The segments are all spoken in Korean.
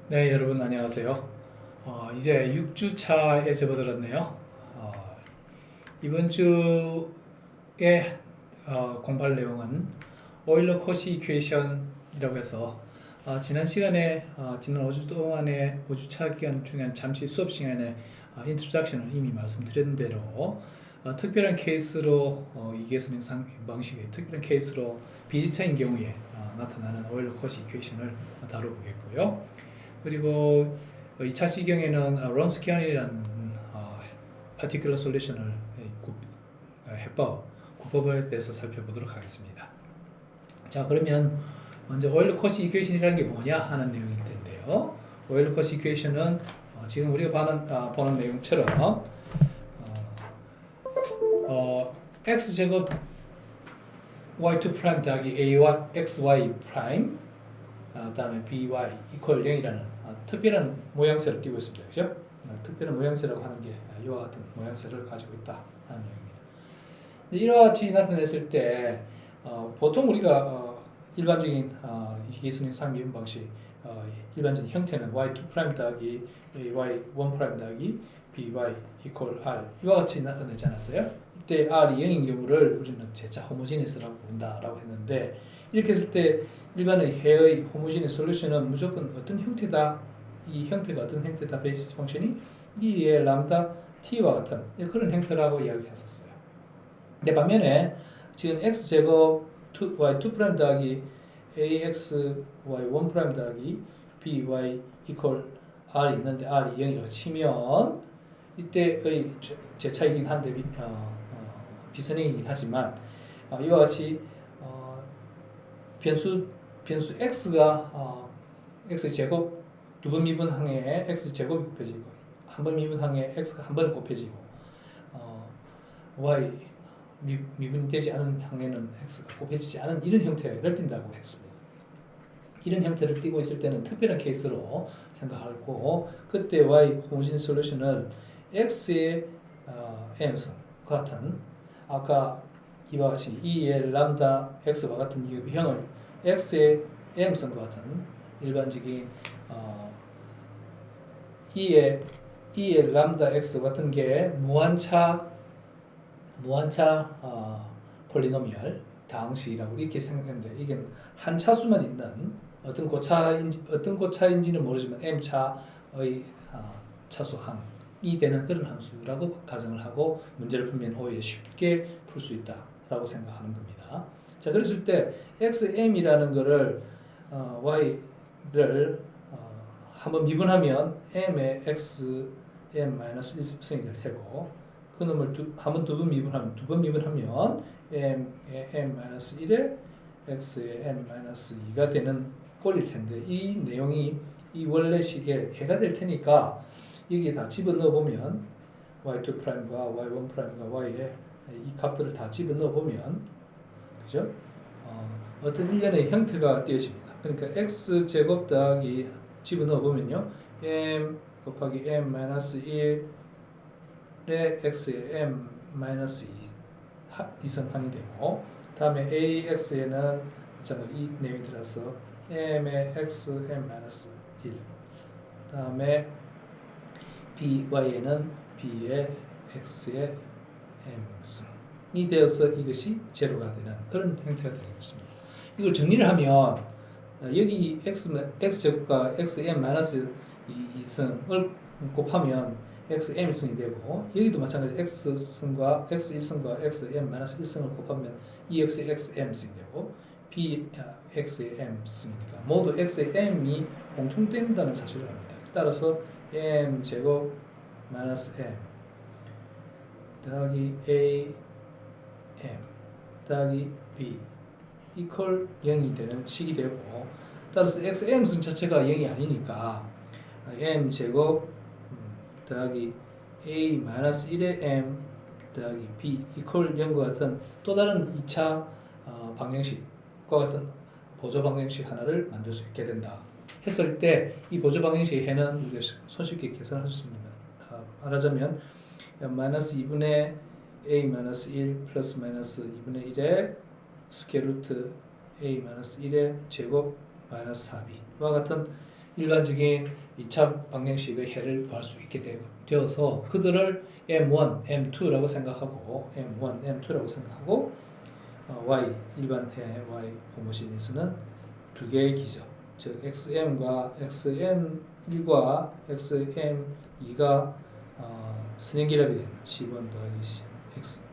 네, 여러분 안녕하세요. 이제 6주차에 접어들었네요. 이번 주에 공부할 내용은 오일러 코시 이퀘이션이라고 해서 지난 시간에 지난 5주 동안의 5주차 기간 중에 잠시 수업 시간에 인트로덕션을 이미 말씀드린 대로 특별한 케이스로 이계선행상 방식의 특별한 케이스로 비지차인 경우에 나타나는 오일러 코시 이퀘이션을 다뤄보겠고요. 그리고 2차 시경에는 론스키안이라는 particular solution을 해법, 구법에 대해서 살펴보도록 하겠습니다. 자, 그러면 먼저 오일러 코시 이퀘이션이라는 게 뭐냐 하는 내용일 텐데요. 오일러 코시 이퀘이션은 지금 우리가 보는 내용처럼 x제곱 y2 프라임 더하기 a와 xy 프라임 다음에 by equal 0이라는 특별한 모양새를 띄고 있습니다. 그죠? 특별한 모양새라고 하는 게 이와 같은 모양새를 가지고 있다 하는 내용입니다. 이와 같이 나타냈을 때 보통 우리가 일반적인 이기선행 상미분 방식 일반적인 형태는 y2' 더하기 y1' 더하기 by equal r 이와 같이 나타내지 않았어요? 이때 r이 0인 경우를 우리는 재차 호모지니스라고 부른다라고 했는데 이렇게 했을 때 일반의 해의 호모지니스 솔루션은 무조건 어떤 형태다 이 형태가 어떤 형태다 베이시스 펑션이 이의 람다 t와 같은 그런 형태라고 이야기했었어요. 근데 반면에 지금 x제곱 y2' 더하기 ax y1' 더하기 by equal r이 있는데 r이 0이라고 치면 이때의 재차이긴 한데 비선행이긴 하지만 이와 같이 변수 x가 x제곱 두 번 미분항에 x제곱이 곱해지고 한 번 미분항에 x가 한 번 곱해지고 y 미분되지 않은 항에는 x가 곱해지지 않은 이런 형태를 띈다고 했습니다. 이런 형태를 띄고 있을 때는 특별한 케이스로 생각하고 그때 y 호모지니스 솔루션을 x의 m승 같은 아까 이와 같이 2의 람다 x와 같은 유형을 x의 m승과 같은 일반적인 2의 람다 x 같은 게 무한차 폴리노미얼 다항식이라고 이렇게 생각했는데 이게 한 차수만 있는 어떤 고차인지는 모르지만 m차의 차수 항이 되는 그런 함수라고 가정을 하고 문제를 풀면 오히려 쉽게 풀 수 있다라고 생각하는 겁니다. 자, 그랬을 때 xm이라는 거를 y를 한번 미분하면 m의 x m-1승이 될 테고 그 놈을 한 번 두 번 미분하면 m의 m-1에 x의 m-2가 되는 꼴일 텐데 이 내용이 이 원래 식에 해가 될 테니까 여기에 다 집어넣어 보면 y2'과 y1'과 y의 이 값들을 다 집어넣어 보면 그죠? 어떤 일련의 형태가 띄어집니다. 그러니까 x제곱 더하기 집어넣어 보면요 m 곱하기 m-1의 x의 m-2 이승항이 되고 다음에 ax에는 이 내용이 들어서 m의 x m-1 다음에 by에는 b의 x의 m승이 되어서 이것이 제로가 되는 그런 형태가 되는 것입니다. 이걸 정리를 하면 여기 x제곱과 xm-2승을 곱하면 xm승이 되고 여기도 마찬가지 x승과 x1승과 xm-1승을 곱하면 2x의 xm승이 되고 bx의 m승이니까 모두 x의 m이 공통된다는 사실을 압니다. 따라서 m제곱 마이너스 m 더하기 a m 더하기 b 이퀄 0이 되는 식이 되고 따라서 xm승 자체가 0이 아니니까 m제곱 더하기 a-1의 m 더하기 b 이퀄 0과 같은 또 다른 2차 방정식과 같은 보조 방정식 하나를 만들 수 있게 된다 했을 때 이 보조 방정식의 해는 우리가 손쉽게 계산할 수 있습니다. 말하자면 마이너스 2분의 a-1 플러스 마이너스 2분의 1의 스퀘어루트 a-1의 제곱 마이너스 4b와 같은 일반적인 2차 방정식의 해를 구할 수 있게 되어서 그들을 M1, M2라고 생각하고 M1, M2라고 생각하고 Y 일반 해 Y 호모시니스는 두 개의 기죠. 즉 XM과 XM1과 XM2가 선행기랍이 되는 C1 더하기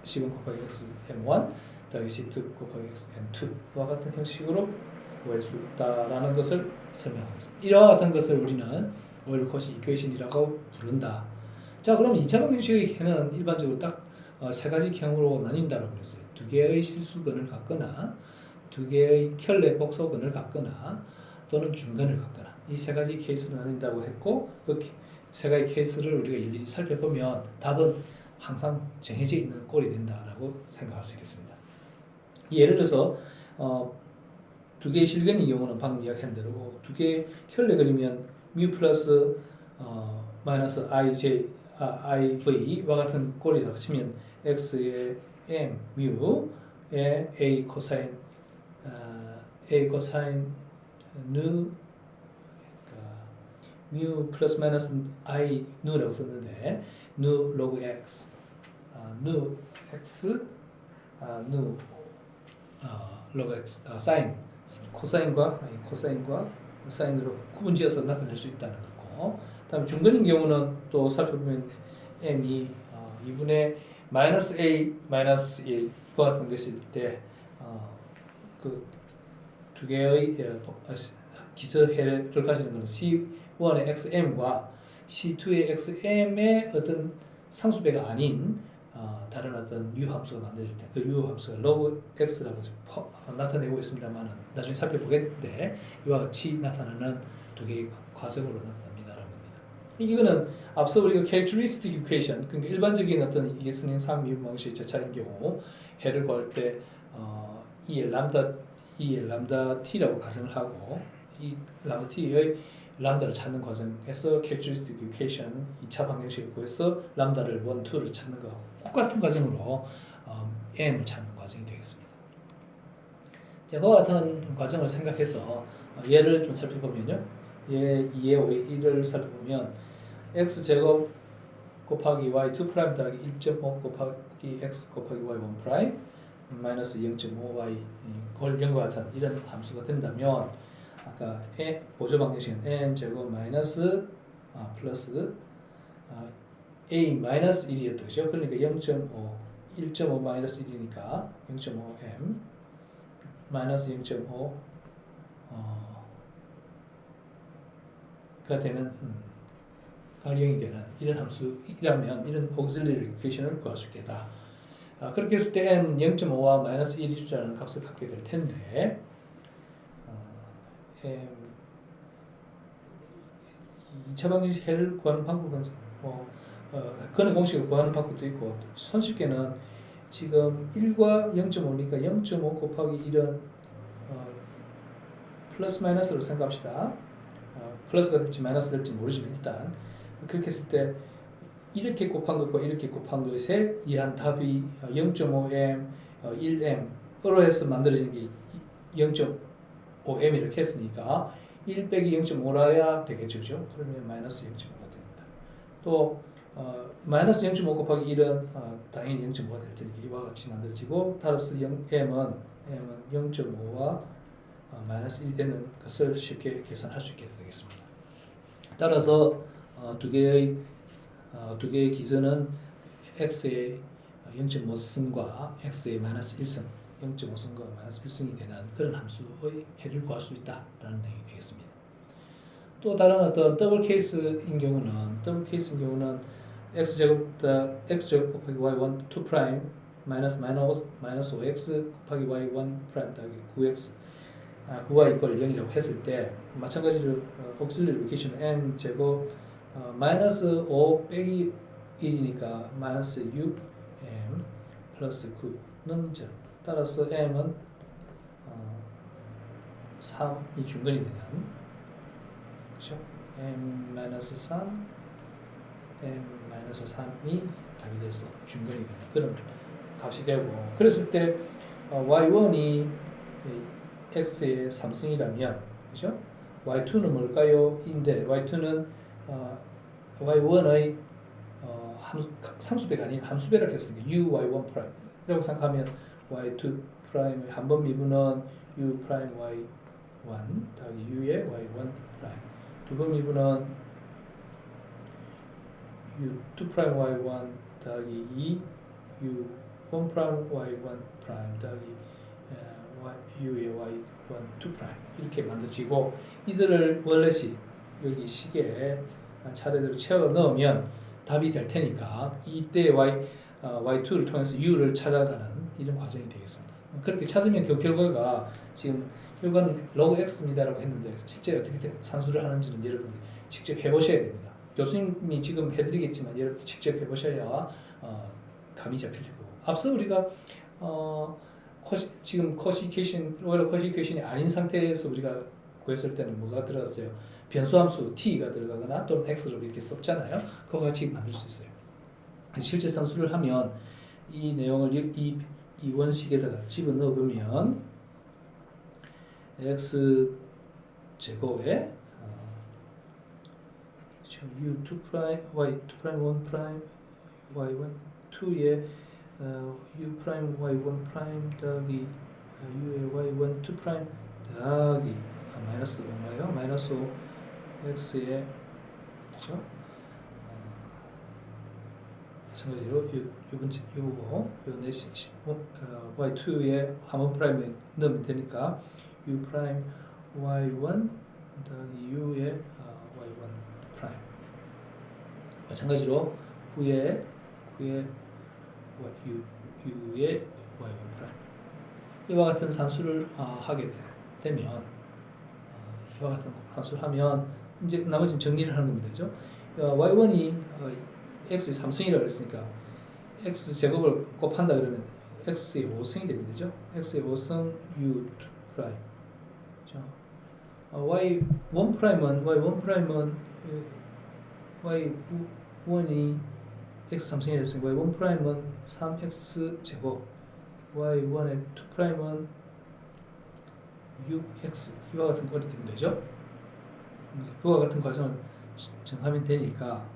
C1 곱하기 XM1 더하기 C2 곱하기 XM2와 같은 형식으로 구할 수 있다라는 것을 설명하겠습니다. 이와 같은 것을 우리는 오일 코시 이퀘이션이라고 부른다. 자, 그럼 2차 방정식의 해는 일반적으로 딱 세 가지 경우로 나뉜다고 그랬어요. 두 개의 실수근을 갖거나 두 개의 켤레 복소근을 갖거나 또는 중근을 갖거나 이 세 가지 케이스로 나뉜다고 했고 그 세 가지 케이스를 우리가 일일이 살펴보면 답은 항상 정해져 있는 꼴이 된다라고 생각할 수 있겠습니다. 예를 들어서 두 개의 실근의 경우는 방금 이야기한 대로 두 개의 켤레 그리면 뮤 플러스 마이너스 IV/와 같은 꼴이다 치면 x의 m 뮤의 a 코사인 누 뮤 플러스 마이너스 i 누라고 썼는데 누 로그 x 누 x 누 로그 x 사인 코사인과 사인으로 구분지어서 나타낼 수 있다는 거고, 다음에 중근인 경우는 또 살펴보면 m이 2분의 마이너스 a 마이너스 1과 같은 것일 때 그 두 개의 기저해를 가지는 것은 C1의 xm과 C2의 xm의 어떤 상수배가 아닌 다른 어떤 유함수가 만들어질 때 그 유함수가 로그 x라고 나타내고 있습니다만 나중에 살펴보겠는데 이와 같이 나타나는 두 개의 과정으로 나타납니다라는 겁니다. 이거는 앞서 우리가 characteristic equation, 그러니까 일반적인 어떤 이계선행 상미분 방식의 제차인 경우 해를 구할 때 E의 람다 t라고 가정을 하고 이 람다 t의 람다를 찾는 과정에서 characteristic equation 2차 방정식을 구해서 람다를 1, 2를 찾는 거하고 똑같은 과정으로 m을 찾는 과정이 되겠습니다. 자, 그와 같은 과정을 생각해서 얘를 좀 살펴보면요. 얘 2의 5의 1을 살펴보면 x제곱 곱하기 y2 프라임 더하기 1.5 곱하기 x 곱하기 y1 프라임 마이너스 0.5y 골령과 같은 이런 함수가 된다면 아까 보조 방정식은 m 제곱 마이너스 플러스 a 마이너스 1이었던 거죠. 그러니까 1.5 마이너스 1이니까 0.5m 마이너스 0.5가 되는 가령이 되는 이런 함수이라면 이런 auxiliary equation을 구할 수 있겠다. 그렇게 했을 때 m 0.5와 마이너스 1이라는 값을 갖게 될 텐데 m 2차 방정식 해를 구하는 방법은 근의 공식을 구하는 방법도 있고 손쉽게는 지금 1과 0.5니까 0.5 곱하기 1은 플러스 마이너스로 생각합시다. 플러스가 될지 마이너스 될지 모르지만 일단 그렇게 했을 때 이렇게 곱한 것과 이렇게 곱한 것에 의한 답이 0.5m, 1m으로 해서 만들어진 게 0.5m 이렇게 했으니까 1 빼기 0.5라야 되겠죠. 그죠? 그러면 마이너스 0.5가 됩니다. 또 마이너스 0.5 곱하기 1은 당연히 0.5가 될 테니까 이와 같이 만들어지고 따라서 m은 0.5와 마이너스 1이 되는 것을 쉽게 계산할 수 있게 되겠습니다. 따라서 두 개의 기준은 x의 0.5승과 x의 마이너스 1승, 0.5승과 마이너스 1승이 되는 그런 함수의 해를 구할 수 있다라는 내용이 되겠습니다. 또 다른 어떤 더블 케이스인 경우는 x제곱 곱하기 y1 2 프라임 마이너스 5x 곱하기 y1 프라임 더하기 9x 9y 이퀄 0이라고 했을 때 마찬가지로 auxiliary equation m 제곱 마이너스 5 빼기 1이니까 마이너스 6m 플러스 9는 0. 따라서 m은 3이 중근이 되는, 그렇죠? m 마이너스 3, m 마이너스 3이 답이 돼서 중근이 되는 그런 값이 되고, 그랬을 때 y1이 x의 3승이라면, 그렇죠? y2는 뭘까요? 인데 y2는 y1의 상수배가 아닌 함수배를 했으니까 u y1 프라임 이라고 생각하면 y2 프라임의 한 번 미분은 u 프라임 y1 더하기 u의 y1 프라임 두 번 미분은 u2 프라임 y1 더하기 2 u1 프라임 y1 프라임 더하기 u의 y1 2 프라임 이렇게 만들어지고 이들을 원래시 여기 식에 차례대로 채워 넣으면 답이 될 테니까 이때 y2를 통해서 u를 찾아가는 이런 과정이 되겠습니다. 그렇게 찾으면 그 결과가 지금 결과는 log x입니다라고 했는데 실제 어떻게 산수를 하는지는 여러분들이 직접 해보셔야 됩니다. 교수님이 지금 해드리겠지만 여러분들 직접 해보셔야 감이 잡힐 거고 앞서 우리가 지금 커시케이션, 오히려 커시케이션이 아닌 상태에서 우리가 구했을 때는 뭐가 들어갔어요? 변수함수 t가 들어가거나 또는 x로 이렇게 썼잖아요. 그거 같이 만들 수 있어요. 실제 산수를 하면 이 내용을 이 원식에다가 집어넣어 보면 x 제곱에 u2 프라임, y2 프라임, 1 프라임, y1, 2에 u 프라임, y1 프라임 더하기 u의 y1, 2 프라임 더하기 마이너스 뭔가요? 마이너스 5 x의 그렇죠? 마찬가지로 요거 y2에 한번 프라임에 넣으면 되니까 u 프라임 y1 더하기 u의 y1 프라임 마찬가지로 후에 u의 y1 프라임 이와 같은 산수를 하게 되면 이와 같은 산수를 하면 이제 나머지는 정리를 하는 겁니다. 그죠? y1이 x의 3승이라고 했으니까 x 제곱을 곱한다 그러면 x의 5승이 됩니다. 그죠? x의 5승 u2 프라임. 그죠? y1 프라임은 y1이 x 3승이 됐으니까 y1 프라임은 3x 제곱 y1의 2 프라임은 6x 이와 같은 꼴이 되면 되죠. 그와 같은 과정을 정하면 되니까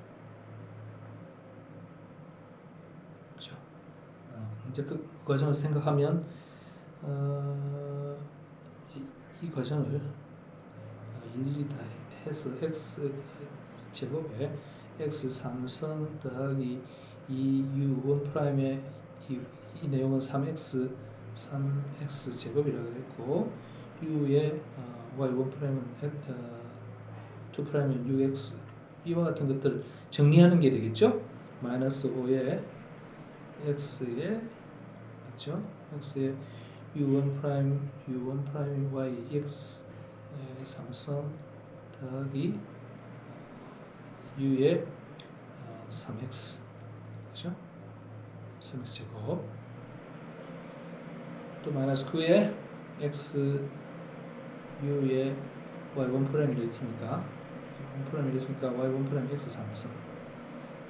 그렇죠. 이제 그 과정을 생각하면 이 과정을 일일이 다 해서 x 제곱에 x 3승 더하기 2u1 프라임의 이 내용은 3x 제곱이라고 했고 u의 y1 프라임은 2 프라임은 6x 이와 같은 것들을 정리하는 게 되겠죠? 마이너스 5의 x의 맞죠? x의 u1 프라임 yx 3승 더하기 u의 3x 그렇죠? 3x 제곱 또 마이너스 9의 x u의 y1 프라임이 있으니까 y1 프라임 x 3승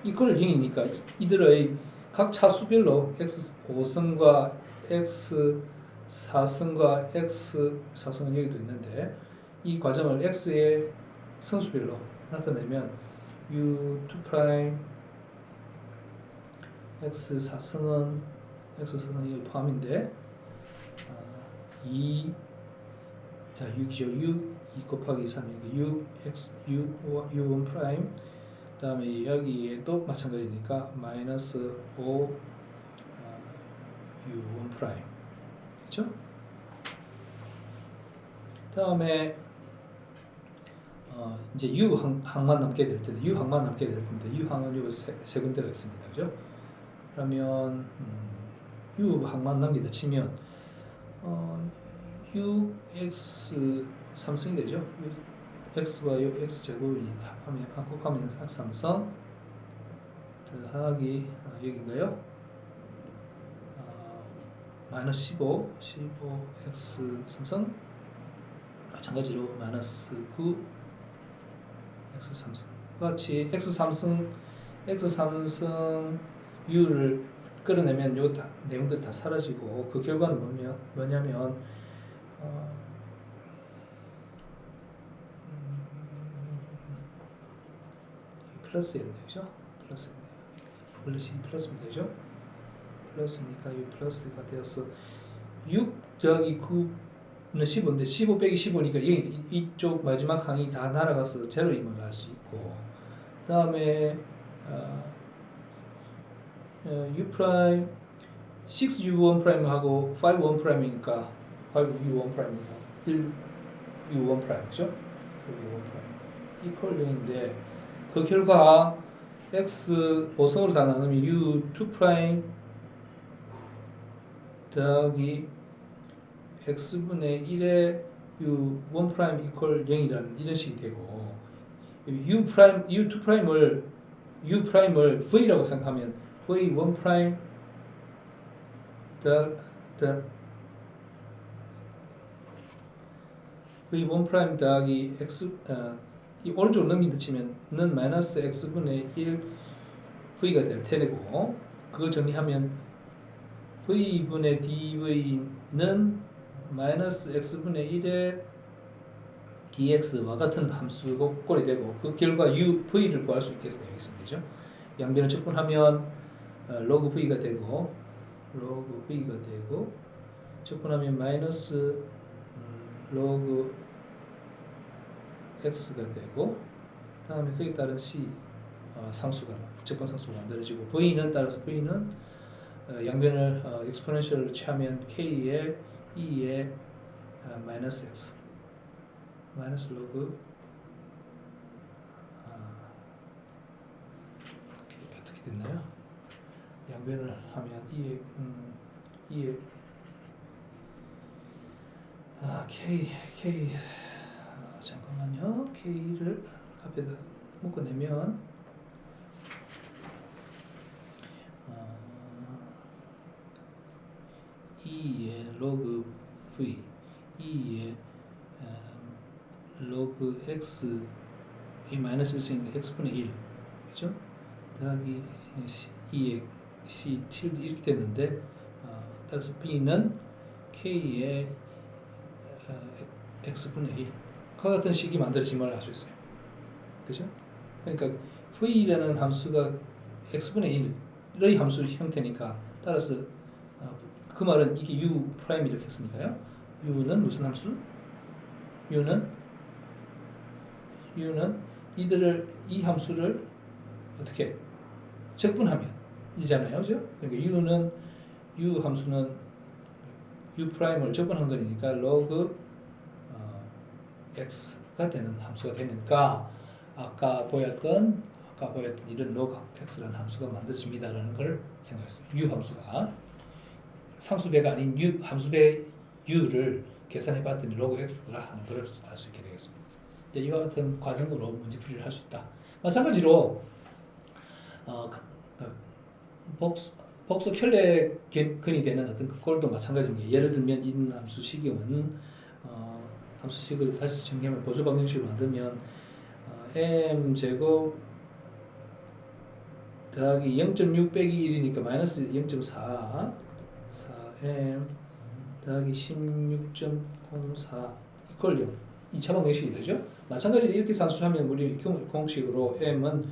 이퀄 0이니까 이들의 각 차수별로 x 5승과 x 4승과 x 4승은 여기도 있는데 이 과정을 x의 승수별로 나타내면 u2 프라임 x 4승은 여기 포함인데 6이죠. 6 곱하기 3이니까 6x u1 프라임 그 다음에 여기에도 마찬가지니까 마이너스 5 u1 프라임 그렇죠? 다음에 이제 u 항만 남게 될 텐데 u 항은 요 세 군데가 있습니다. 그죠? 그러면 u 항만 남기다 치면 ux 3승이 되죠. x와 x 제곱이 합하면 3승 더하기 여기인가요? 마이너스 15 x 3승 마찬가지로 마이너스 9 x 3승 같이 x 3승 u를 끌어내면 요 내용들 다 사라지고 그 결과는 뭐냐면 플러스였네요. 그죠? 플러스였네요. 원래 C 플러스면 되죠? 플러스니까 이 플러스가 되어서 6 더하기 9는 15인데 15 빼기 15니까 이쪽 마지막 항이 다 날아가서 제로임을 알 수 있고 그 다음에 U 프라임 6U1 프라임하고 5U1 프라임이니까 5U1 프라임이니까 1U1 프라임 그죠? 1U1 프라임 이퀄 0인데 그 결과 X 5성으로 다 나누면 U2 프라임 더하기 X분의 1의 U1 프라임 이퀄 0이라는 이런 식이 되고 U 프라임, U2 프라임을 U 프라임을 V라고 생각하면 V1 프라임 V1 프라임 더하기 X 이 오른쪽으로 넘긴다 치면은 마이너스 X분의 1 V가 될 테고 그걸 정리하면 V분의 DV는 마이너스 X분의 1의 dx와 같은 함수가 꼴이 되고 그 결과 u, v를 구할 수 있게 되겠습니다. 그죠? 양변을 적분하면 log v가 되고 log v가 되고 적분하면 마이너스 log x가 되고 다음에 그에 따른 c 상수가 적분 상수가 만들어지고 v는 따라서 v는 양변을 exponential로 취하면 k의 2의 마이너스 x 마이너스 로그 어떻게 됐나요? 양변을 하면 2의 k 잠깐만요. k를 앞에다 묶어내면 2의 로그 v 2의 로그 x 이 마이너스 1이니까 x분의 1 그죠? 더하기 2의 c tilde 이렇게 됐는데 따라서 b는 k의 x분의 1 과 같은 식이 만들어짐을 알 수 있어요. 그죠? 그러니까 v라는 함수가 x분의 1의 함수 형태니까 따라서 그 말은 이게 u 프라임 이렇게 했으니까요. u는 무슨 함수? u는 이 함수를 어떻게 적분하면 이잖아요, 그죠? 그러니까 u 함수는 u 프라임을 적분한 거니까 log x가 되는 함수가 되니까 아까 보였던 이런 log x라는 함수가 만들어집니다라는 걸 생각했어요. u 함수가 상수배가 아닌 u 함수배 u를 계산해봤더니 log x더라 하는 걸 알 수 있게 되겠습니다. 이와 같은 과정으로 문제풀이를 할 수 있다. 마찬가지로 복수 켤레근이 되는 어떤 그 꼴도 마찬가지입니다. 예를 들면 이 함수 식은 함수식을 다시 정리하면 보조 방정식으로 만들면 m 제곱 더하기 0.6 빼기 1이니까 마이너스 0.4 4m 더하기 16.04 이퀄 0 2차 방정식이 되죠. 마찬가지로 이렇게 산수하면 우리 공식으로 m은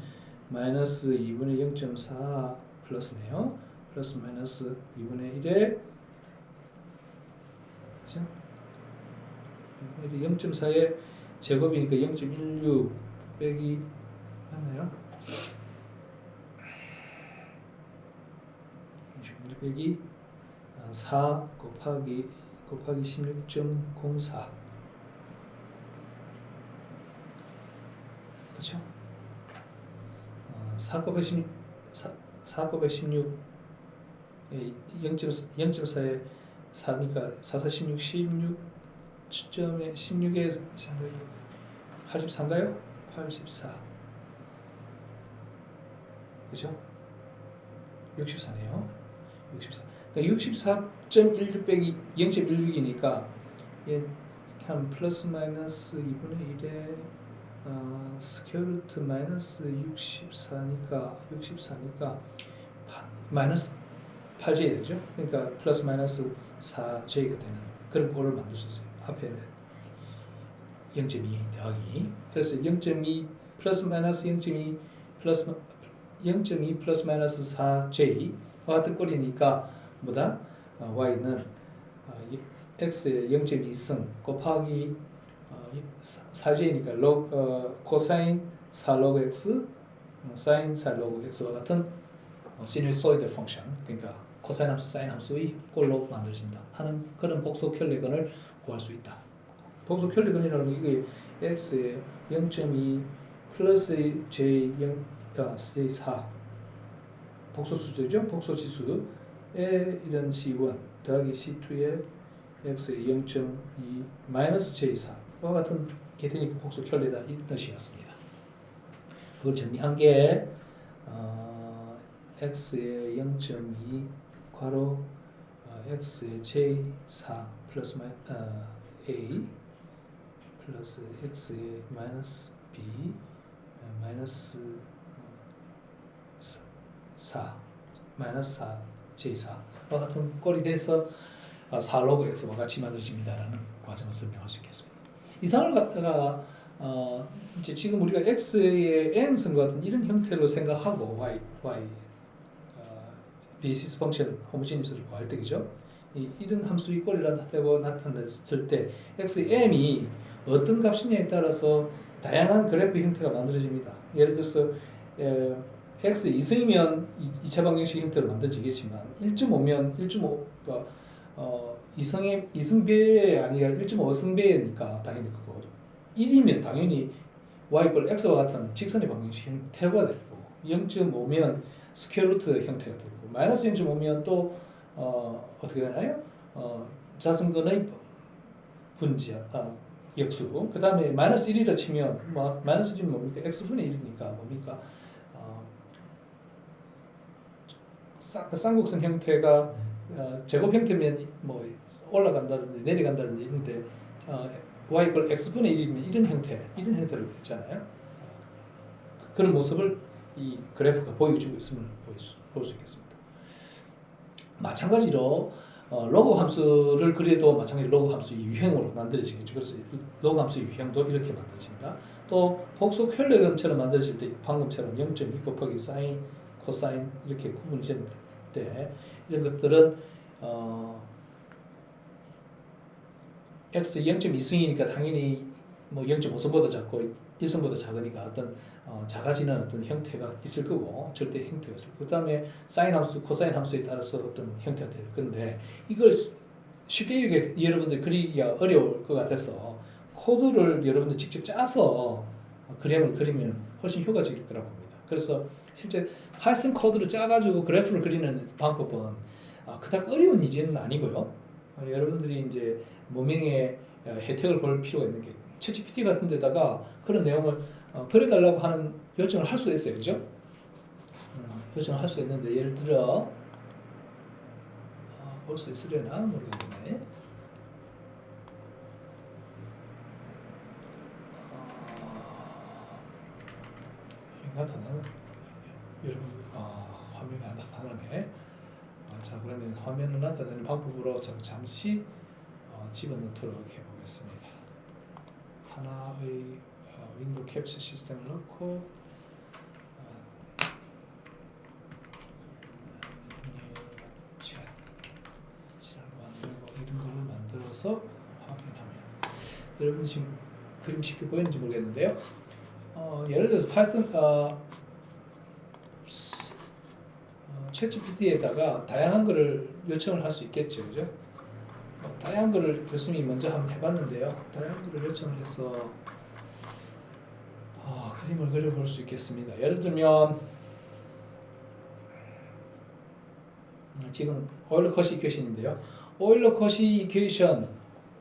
마이너스 2분의 0.4 플러스네요. 플러스 마이너스 2분의 1에 그죠? 0.4의 제곱이니까 0.16 빼기 맞나요? 0.16 빼기 4 곱하기 16.04 그렇죠? 4 곱하기 16 0.4에 4니까 4, 4, 16, 16에 16에 84인가요? 84 그죠? 64네요. 64 그러니까 64.16 빼기 0.16이니까 한 플러스 마이너스 2분의 1에 스퀘어루트 마이너스 64니까 마이너스 8j 되죠. 그러니까 플러스 마이너스 4j가 되는 그런 꼴을 만들 수 있어요. 앞에는 0.2 더하기 그래서 0.2 플러스 마이너스 0.2 플러스 0.2 플러스 마이너스 4j와 같은 꼴이니까 뭐다? y는 x의 0.2승 곱하기 4j니까 코사인 4로그 x 사인 4로그 x와 같은 시누소이드 펑션, 그러니까 코사인 함수, 사인 함수의 꼴로 만들어진다 하는 그런 복소 켤레근을 구할 수 있다. 복소 켤레근이라는 거 이게 x의 0.2 플러스 j4 복소 수제죠. 복소 지수에 이런 c1 더하기 c2의 x의 0.2 마이너스 j4와 같은 게 되니까 복소 켤레다 이 뜻이었습니다. 그걸 정리한 게 x의 0.2 괄호 x의 j4 플러스 a 플러스 x의 마이너스 b 마이너스 4 마이너스 4 j4와 같은 꼴이 돼서 4로그 x와 같이 만들어집니다라는 과정을 설명할 수 있겠습니다. 이 상을 갖다가 이제 지금 우리가 x의 m승 같은 이런 형태로 생각하고 y 베이시스 펑션 호모지니스를 구할 때 그죠? 이런 함수의 꼴이라고 나타났을 때 x의 m이 어떤 값이냐에 따라서 다양한 그래프 형태가 만들어집니다. 예를 들어서 x 2승이면 2차 방정식 형태로 만들어지겠지만 1.5면 1.5가 2승배에 아니라 1.5승배니까 당연히 그거 1이면 당연히 y 꼴 x와 같은 직선의 방정식 형태가 되고 0.5면 스퀘어 루트 형태가 되고 마이너스 0.5면 또 어떻게 되나요? 자승근의 분지 역수. 그 다음에 마이너스 1이라 치면 마이너스 1은 뭡니까? x분의 1이니까 뭡니까? 쌍곡선 형태가 제곱 형태면 뭐 올라간다든지 내려간다든지 있는데 y 꼴 x분의 1이면 이런 형태를 했잖아요. 그런 모습을 이 그래프가 보여주고 있음을 볼 수 있겠습니다. 마찬가지로 로그 함수를 그려도 마찬가지로 로그 함수의 유형으로 만들어지겠죠. 그래서 로그 함수의 유형도 이렇게 만들어진다. 또 복소 켤레근처럼 만들어질 때 방금처럼 0.2 곱하기 사인, 코사인 이렇게 구분이 때 이런 것들은 x 0.2승이니까 당연히 뭐 0.5승보다 작고 1승보다 작으니까 어떤 작아지는 어떤 형태가 있을 거고 절대 형태가 있을 거고 그 다음에 사인 함수, 코사인 함수에 따라서 어떤 형태가 될 건데 이걸 쉽게 이렇게 여러분들 그리기가 어려울 것 같아서 코드를 여러분들 직접 짜서 그림을 그리면 훨씬 효과적일 거라고 봅니다. 그래서 실제 파이썬 코드를 짜가지고 그래프를 그리는 방법은 그닥 어려운 일은 아니고요. 여러분들이 이제 무명의 혜택을 볼 필요가 있는 게 챗GPT 같은 데다가 그런 내용을 그려달라고 하는 요청을 할 수가 있어요. 그죠? 요청을 할 수가 있는데 예를 들어 볼 수 있으려나 모르겠네. 나타나는 여러분 화면이 안 나타나네. 자 그러면 화면을 나타내는 방법으로 잠시 집어넣도록 해보겠습니다. 하나의 윈도우 캡처 시스템을 넣고 만들고 이런 걸로 만들어서 확인하면 여러분 지금 그림 쉽게 보이는지 모르겠는데요. 예를 들어서 파이썬 챗GPT에다가 다양한 거를 요청을 할 수 있겠죠, 그죠? 다양한 거를 교수님이 먼저 한번 해봤는데요. 다양한 거를 요청을 해서 그림을 그려볼 수 있겠습니다. 예를 들면 지금 오일러 커시 이퀘이션인데요. 오일러 커시 이퀘이션,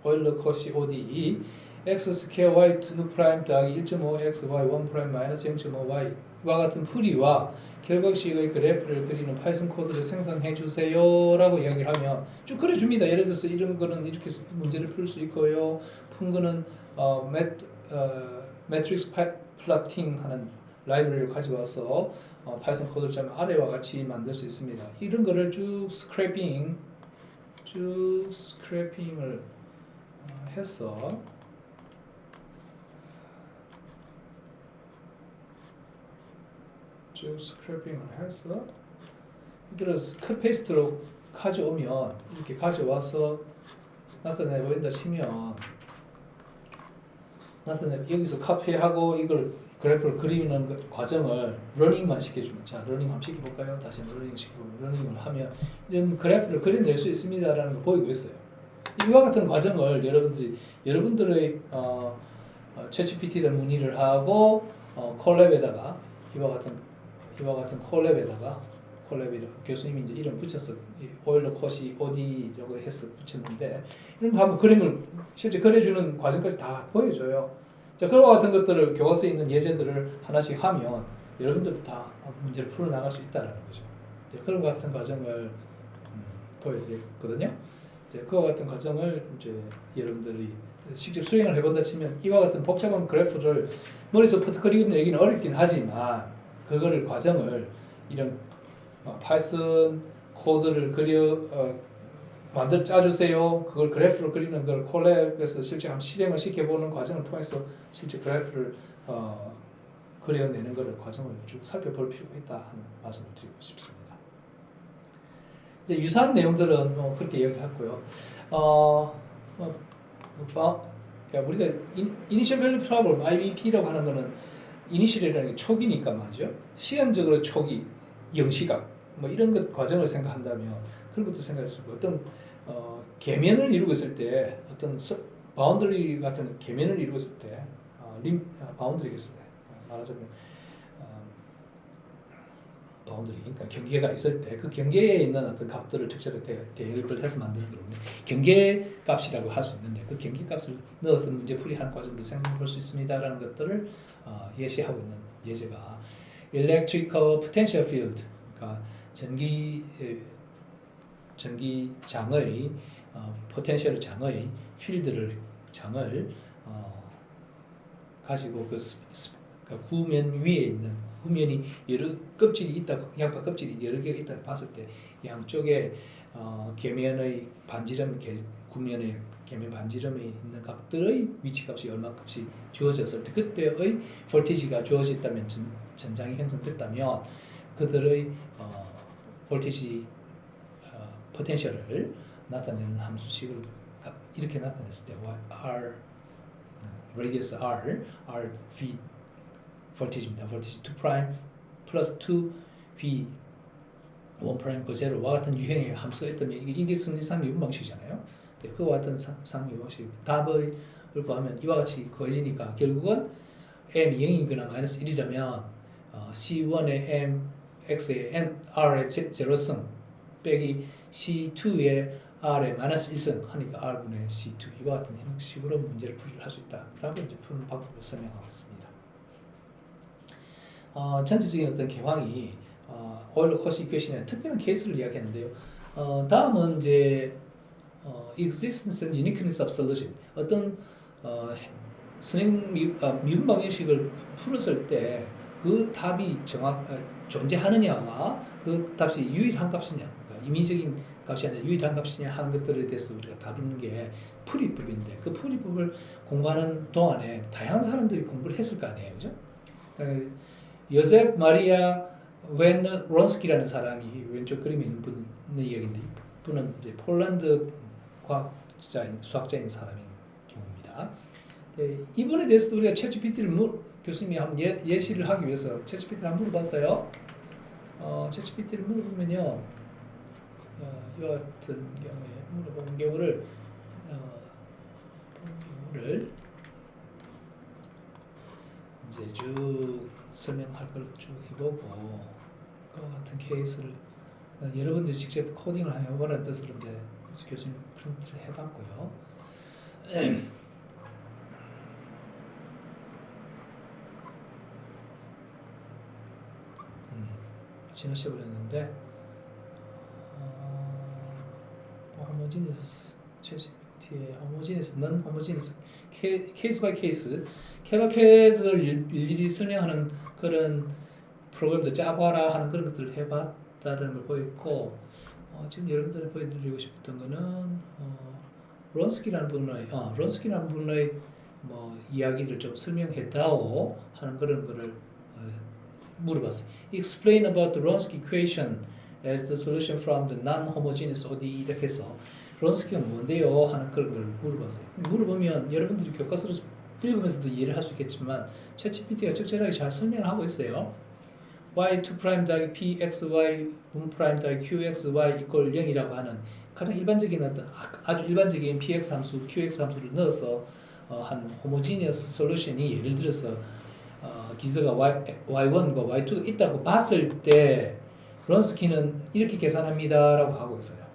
오일러 커시 ODE x 스퀘어 y 2 프라임 더하기 1.5 x y 1 프라임 마이너스 0.5 y와 같은 풀이와 결각식의 그래프를 그리는 파이썬 코드를 생성해 주세요 라고 이야기를 하면 쭉 그려줍니다. 예를 들어서 이런 거는 이렇게 문제를 풀 수 있고요. 푼 거는 매트릭스 플라팅 하는 라이브러리를 가져와서 파이썬 코드를 짜면 아래와 같이 만들 수 있습니다. 이런 거를 쭉 스크래핑을 해서 쭉 스크래핑을 해서 이들을 컷 페이스트로 가져오면 이렇게 가져와서 나타내 보인다 치면 나타내 여기서 카피하고 이걸 그래프를 그리는 그 과정을 러닝만 시켜주면 자 러닝 한번 시켜볼까요? 다시 러닝 시켜보면 러닝을 하면 이런 그래프를 그려낼 수 있습니다라는 걸 보이고 있어요. 이와 같은 과정을 여러분들의 챗GPT에 문의를 하고 콜랩에다가 이와 같은 콜랩에다가 교수님이 이제 이름 붙여서 오일러 컷이 어디라고 해서 붙였는데 이런 거 한번 그림을 실제 그려주는 과정까지 다 보여줘요. 자 그와 같은 것들을 교과서에 있는 예제들을 하나씩 하면 여러분들도 다 문제를 풀어나갈 수 있다는 거죠. 이제 그런 같은 과정을 보여드렸거든요. 이제 그와 같은 과정을 이제 여러분들이 직접 수행을 해본다 치면 이와 같은 복잡한 그래프를 머릿속부터 그리는 얘기는 어렵긴 하지만 그거를 과정을 이런 파이썬 코드를 만들어 짜주세요. 그걸 그래프로 그리는 걸 콜랩에서 실제 한번 실행을 시켜보는 과정을 통해서 실제 그래프를 그려내는 것을 과정을 쭉 살펴볼 필요가 있다 하는 말씀을 드리고 싶습니다. 이제 유사한 내용들은 그렇게 이야기했고요. 그러니까 우리가 Initial Value Problem (IVP라고) 하는 거는 이니셜이라는 게 초기니까 말이죠. 시간적으로 초기, 영시각 뭐 이런 것 과정을 생각한다면 그런 것도 생각할 수 있고 어떤 계면을 이루고 있을 때 어떤 바운더리 같은 계면을 이루고 있을 때 바운더리겠어요. 말하자면 바운더리 그러니까 경계가 있을 때 그 경계에 있는 어떤 값들을 적절하게 대입을 해서 만드는 거는 경계 값이라고 할 수 있는데 그 경계 값을 넣어서 문제풀이하는 과정도 생각해 볼 수 있습니다라는 것들을 예시하고 있는 예제가 Electrical Potential Field 그러니까 전기장의 포텐셜 장의 필드를 장을 가지고 그러니까 구면 위에 있는 구면이 여러 껍질이 있다 양파 껍질이 여러 개가 있다 봤을 때 양쪽에 계면의 반지름 구면의 계면 반지름에 있는 값들의 위치값이 얼마값이 주어졌을 때 그때의 볼티지가 주어졌다면 전장이 형성됐다면 그들의 볼티지 포텐셜을 나타내는 함수식을 이렇게 나타냈을 때 R radius R V 볼티지입니다. 볼티지 2 프라임 플러스 2 V 1 프라임 그 제로와 같은 유형의 함수가 있다면 이게 인기승리상 미분 방식이잖아요. 그와 같은 상미분 방식 답을 구하면 이와 같이 구해지니까 결국은 m이 0이거나 마이너스 1이라면 C1의 m x의 n r의 제로승 빼기 C2의 r의 마이너스 1승 하니까 r분의 C2 이와 같은 형식으로 문제를 풀이를 할 수 있다라고 이제 푸는 방법을 설명하고 있습니다. 전체적인 어떤 개황이 오일러 컷 이퀘이션의 특별한 케이스를 이야기했는데요. 다음은 이제 existence and uniqueness of solution 어떤 미분 방정식을 풀었을 때 그 답이 존재하느냐와 그 답이 유일한 값이냐 그러니까 임의적인 값이 아니라 유일한 값이냐 하는 것들에 대해서 우리가 다루는 게 풀이법인데 그 풀이법을 공부하는 동안에 다양한 사람들이 공부를 했을 거 아니에요, 그죠? 요셉 마리아 웬론스키라는 사람이 왼쪽 그림에 있는 분의 이야기인데 분은 이제 폴란드 과학자인 수학자인 사람인 경우입니다. 이분에 대해서도 우리가 챗GPT를 교수님이 한번 예시를 하기 위해서 챗GPT를 한번 물어봤어요. 챗GPT를 물어보면요, 이와 같은 경우에 물어본 경우를 이제 쭉 설명할 걸 쭉 해보고 그와 같은 케이스를 여러분들이 직접 코딩을 해보라는 뜻으로 이제 교수님 프린트를 해봤고요. 지나쳐버렸는데 호모지니스 챗GPT의 호모지니스, 넌 호모지니스 케이스 바이 케이스 케바케를 일일이 설명하는 그런 프로그램도 짜봐라 하는 그런 것들을 해봤다는 걸 보였고 지금 여러분들이 보여드리고 싶었던 거는 론스키라는 분의 뭐 이야기를 좀 설명했다고 하는 그런 거를 물어봤어요. Explain about the Wronski equation as the solution from the non-homogeneous ODE 이렇게 해서 론스키가 뭔데요? 하는 그런 걸 물어봤어요. 물어보면 여러분들이 교과서를 읽으면서도 이해를 할 수 있겠지만 챗GPT가 적절하게 잘 설명을 하고 있어요. y2 프라임 더하기 pxy 1 프라임 더하기 qxy 이퀄 0이라고 하는 가장 일반적인 어떤 아주 일반적인 px 함수, qx 함수를 넣어서 한 호모지니어스 솔루션이 예를 들어서 기저가 y1과 y2가 있다고 봤을 때 론스키는 이렇게 계산합니다라고 하고 있어요.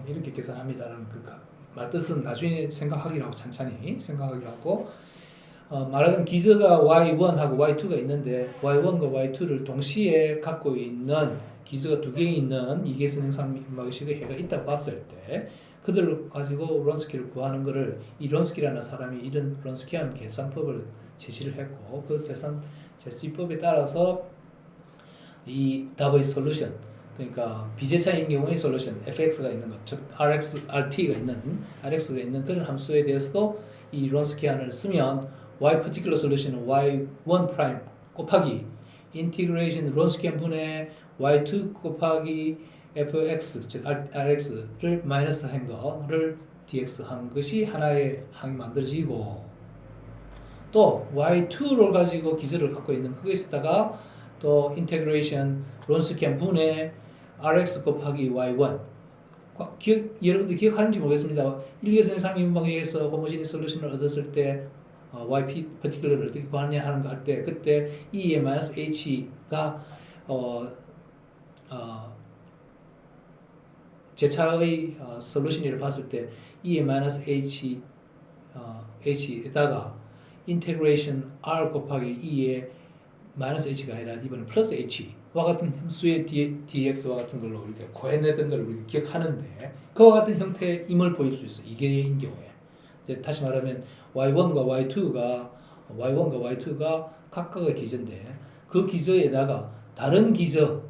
이렇게 계산합니다라는 그 말뜻은 나중에 생각하기로 하고 찬찬히 생각하기로 하고 말하자면 기저가 y1하고 y2가 있는데 y1과 y2를 동시에 갖고 있는 기저가 두 개 있는 이계선 형상방식의 해가 있다고 봤을 때 그들을 가지고 론스키를 구하는 거를 이 론스키라는 사람이 이런 론스키안 계산법을 제시를 했고 그 제시법에 따라서 이 답의 솔루션 그러니까 비제차인 경우의 솔루션 fx가 있는 것, 즉 rx가 있는 그런 함수에 대해서도 이 론스키안을 쓰면 y particular solution은 y1 프라임 곱하기 인티그레이션 론스키안 분의 y2 곱하기 fx 즉 rx를 마이너스 한 거를 dx 한 것이 하나의 항이 만들어지고 또 y2를 가지고 기저를 갖고 있는 그것에다가 또 인테그레이션 론스키안 분의 rx 곱하기 y1 여러분들 기억하는지 모르겠습니다. 일계선 상이분 방식에서 호모지니스 솔루션을 얻었을 때 yp particular를 어떻게 구하느냐 하는 거 할 때 그때 e의 마이너스 h가 제차의 솔루션을 봤을 때 e의 마이너스 h에다가 인테그레이션 r 곱하기 e의 마이너스 h가 아니라 이번엔 플러스 h와 같은 함수의 dx와 같은 걸로 이렇게 구해내던 걸 우리가 기억하는데 그와 같은 형태의 임을 보일 수 있어. 이게인 경우에 이제 다시 말하면 y1과 y2가 각각의 기저인데 그 기저에다가 다른 기저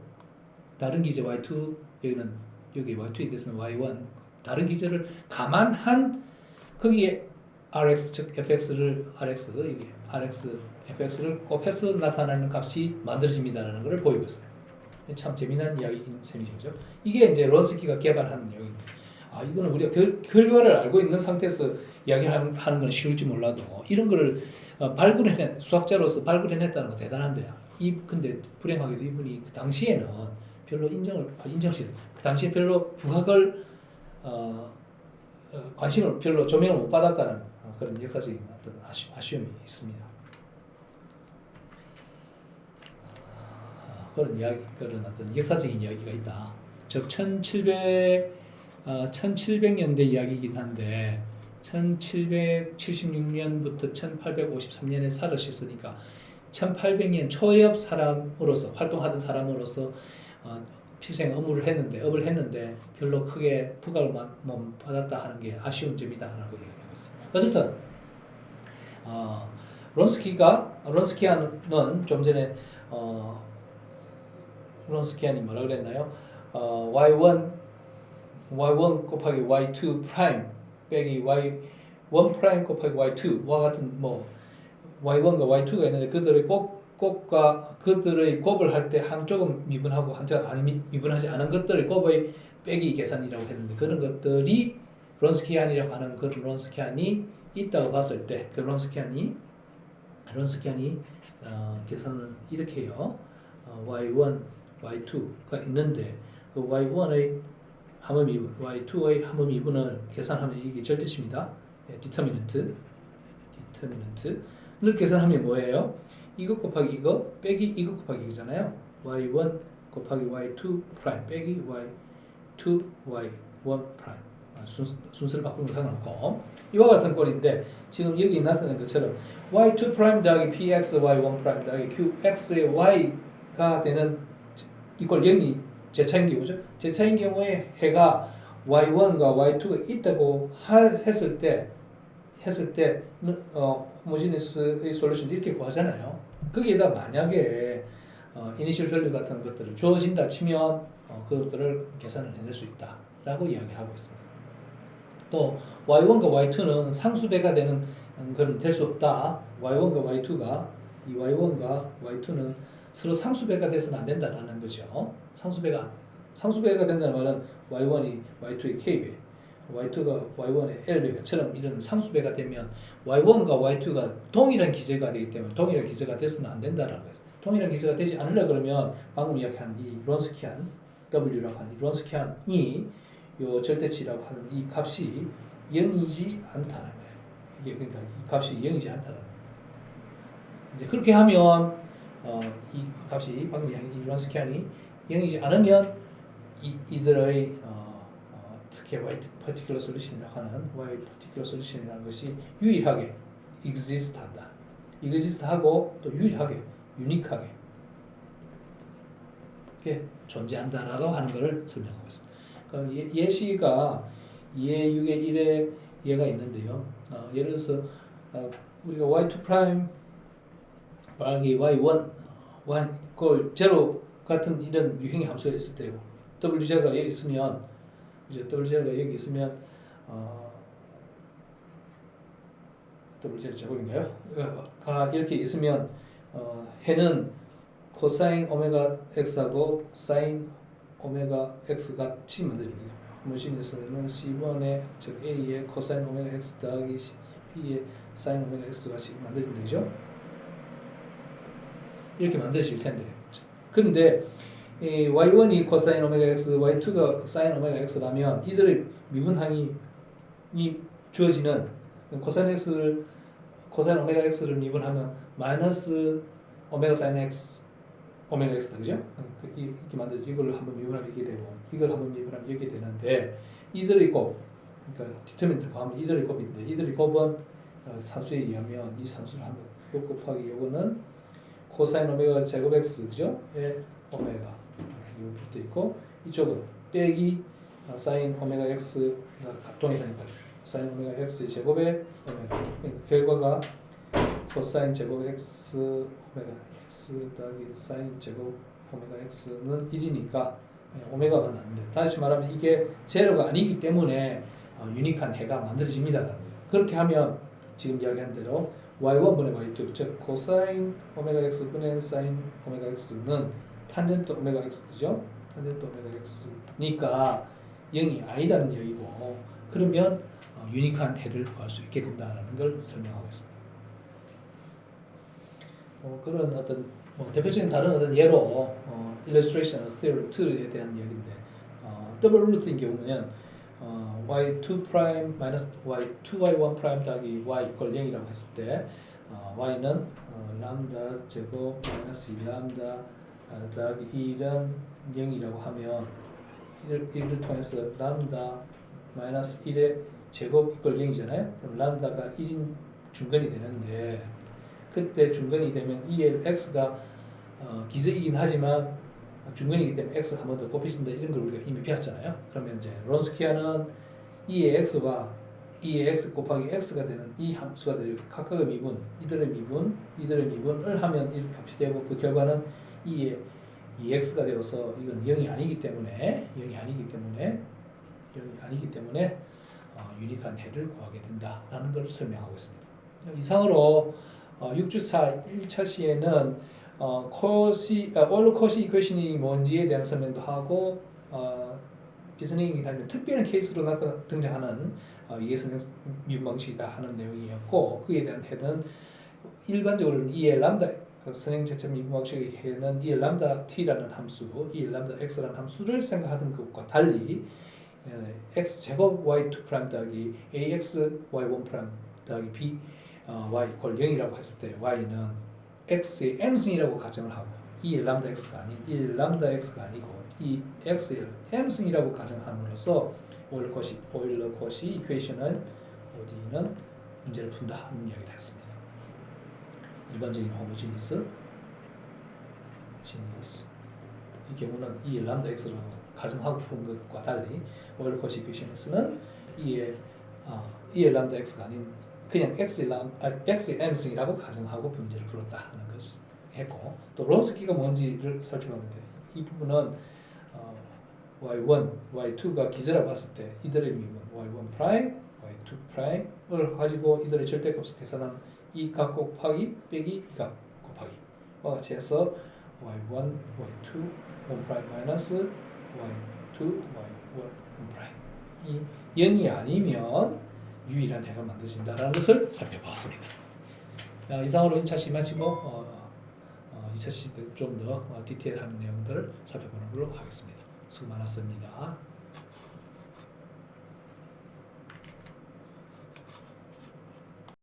y2 여기 y2에 대해서는 y1 다른 기저를 감안한 거기에 rx 즉 fx를 fx를 곱해서 나타나는 값이 만들어집니다라는 것을 보이고 있어요. 참 재미난 이야기인 셈이죠. 이게 이제 론스키가 개발한 내용입니다. 이거는 우리가 결과를 알고 있는 상태에서 이야기하는 건 쉬울지 몰라도 이런 거를 수학자로서 발굴해냈다는 거 대단한데요. 근데 불행하게도 이분이 그 당시에는 별로 그 당시에 별로 부학을 관심을 별로 조명을 못 받았다는 그런 역사적인 어떤 아쉬움이 있습니다. 그런 어떤 역사적인 이야기가 있다. 즉 1700년대 이야기이긴 한데 1776년부터 1853년에 살으셨으니까 1800년 초엽 사람으로서 활동하던 사람으로서 필생 업을 했는데 별로 크게 부각을 못 받았다 하는 게 아쉬운 점이다라고 얘기하고 있습니다. 어쨌든 론스키안은 좀 전에 론스키안이 뭐라 그랬나요? y1 곱하기 y2 프라임 빼기 y1 프라임 곱하기 y2와 같은 y1과 y2가 있는데 그들의 곱을 할 때 한쪽은 미분하고 한쪽은 안 미분하지 않은 것들의 곱의 빼기 계산이라고 했는데 그런 것들이 론스키안이라고 하는 그런 론스키안이 있다고 봤을 때 그 론스키안이 계산은 이렇게 해요. y1, y2가 있는데 그 y1의 함의 미분, y2의 함의 미분을 계산하면 이게 절대치입니다. 디터미넌트를 계산하면 뭐예요? 이거 곱하기 이거 빼기 이거 곱하기 이거잖아요. y1 곱하기 y2 프라임 빼기 y2 y1 프라임 순서를 바꾸는 건 상관없고 이와 같은 꼴인데 지금 여기 나타낸 것처럼 y2 프라임 더하기 px y1 프라임 더하기 qx의 y가 되는 이꼴 0이 제차인 경우죠. 제차인 경우에 해가 y1과 y2가 있다고 했을 때 호모지니스의 솔루션 이렇게 구하잖아요. 거기에다 만약에 이니셜 밸류 같은 것들을 주어진다 치면 그것들을 계산을 해낼 수 있다라고 이야기하고 있습니다. 또 y1과 y2는 상수배가 되는 그런 될 수 없다. y1과 y2가 이 y1과 y2는 서로 상수배가 돼서는 안 된다는 거죠. 상수배가 된다는 말은 y1이 y2의 k배, y2가 y1의 l배처럼 이런 상수배가 되면 y1과 y2가 동일한 기제가 되기 때문에 동일한 기제가 돼서는 안 된다라는 거예요. 동일한 기제가 되지 않으려 그러면 방금 이야기한 이 론스키안 W라고 하는 이 론스키안이 요 절대치라고 하는 이 값이 0이지 않다는 거예요. 이게 그러니까 이 값이 0이지 않다는 거예요. 이제 그렇게 하면 이 값이 방금 이 론스키안이 0이지 않으면 이들의 특히 Y particular solution이라고 하는 Y particular solution이라는 것이 유일하게 exist한다. exist하고 또 유일하게 유니크하게 이렇게 존재한다라고 하는 것을 설명하고 있습니다. 그러니까 예시가 2의 6의 1의 예가 있는데요. 예를 들어서 우리가 y2 프라임 더하기 y1 1 제로 같은 이런 유형의 함수가 있을 때요. w제가 여기 있으면 이제 w제가 여기 있으면 w제 제곱인가요? 이렇게 있으면 해는 코사인 오메가 x하고 사인 오메가 x 같이 만들어집니다. 무신에서는 C1의 즉 A의 코사인 오메가 x 더하기 B의 사인 오메가 x 같이 만들어지면 되죠. 이렇게 만들어질 텐데. 그런데 y1이 코사인 오메가 x, y2가 사인 오메가 x라면 이들의 미분항이 주어지는 코사인 오메가 x를 미분하면 마이너스 오메가 사인 x 오메가 x다, 그죠? 이렇게 만들 이걸 한번 미분하면 이렇게 되고 이걸 한번 미분하면 이렇게 되는데 이들의 곱, 그러니까 디터민트를 구하면 이들의 곱인데 이들의 곱은 산수에 의하면 이 산수를 한번 요 곱하기 요거는 코사인 오메가 제곱 x, 그죠? 에 오메가 이거 붙어 있고 이쪽은 빼기 사인 오메가 x가 동일하니까 사인 오메가 x 제곱에 오메가. 그러니까 결과가 코사인 제곱 x 오메가 x 더하기 사인 제곱 오메가 x는 1이니까 오메가가 나는데 다시 말하면 이게 제로가 아니기 때문에 유니크한 해가 만들어집니다. 그렇게 하면 지금 이야기한 대로 y1분의 y2 즉 코사인 오메가 x분의 사인 오메가 x는 탄젠트 오메가 x죠. 탄젠트 오메가 x니까 0이 아니라는 얘기고 그러면 유니크한 해를 구할 수 있게 된다는 걸 설명하고 있습니다. 그런 어떤 대표적인 다른 어떤 예로 illustration of theory 2에 대한 얘기인데 더블 루트인 경우는 y2 프라임 마이너스 y2y1 프라임 더하기 y 이퀄 0이라고 했을 때 y는 람다 제곱 마이너스 2람다 더하기 1은 0이라고 하면 이를 통해서 람다 마이너스 1의 제곱 이퀄 0이잖아요. 그럼 람다가 1인 중간이 되는데 그때 중간이 되면 EL X가 기저이긴 하지만 중간이기 때문에 X 한 번 더 곱해진다 이런 걸 우리가 이미 배웠잖아요. 그러면 이제 론스키아는 E의 X와 E의 X 곱하기 X가 되는 이 함수가 되고 각각의 미분, 이들의 미분을 하면 이렇게 값이 되고 그 결과는 E의 EX가 되어서 이건 0이 아니기 때문에 유니크한 해를 구하게 된다라는 것을 설명하고 있습니다. 이상으로 6주차 1차 시에는 오일러 코시 이퀘이션이 뭔지에 대한 설명도 하고 비스닝이 하면 특별한 케이스로 등장하는 이해성 미분 방식이다 하는 내용이었고 그에 대한 해는 일반적으로는 이에 람다 선행 자체 미분 방식의 해는 이에 람다 t라는 함수, 이에 람다 x라는 함수를 생각하던 것과 달리 x 제곱 y2 프라임 더하기 ax y1 프라임 더하기 b y 이퀄 0이라고 했을 때 y는 x의 m승이라고 가정을 하고 이 람다 x가 아닌 이 람다 x가 아니고 이 x의 m승이라고 가정함으로써 오일러 코시 이퀘이션은 어디는 문제를 푼다 하는 이야기를 했습니다. 일반적인 호모지니스 이 경우는 이 람다 x를 가정하고 푼 것과 달리 오일러 코시 이퀘이션에서는 이의 람다 x가 아닌 그냥 x의 m승이라고 가정하고 문제를 풀었다 하는 것을 했고 또 론스키가 뭔지를 살펴봤는데 이 부분은 y1, y2가 기저라고 봤을 때 이들의 미분 y1 프라임, y2 프라임을 가지고 이들의 절대값을 계산한 이 값 곱하기 빼기 이 값 곱하기와 같이 해서 y1, y2, 1' 마이너스 y2, y1, 1'. 이 0이 아니면 유일한 해가 만들어진다는 것을 살펴보았습니다. 이상으로 1차 시 마치고 2차 시 때 좀 더 디테일한 내용들을 살펴보는 걸로 하겠습니다. 수고 많았습니다.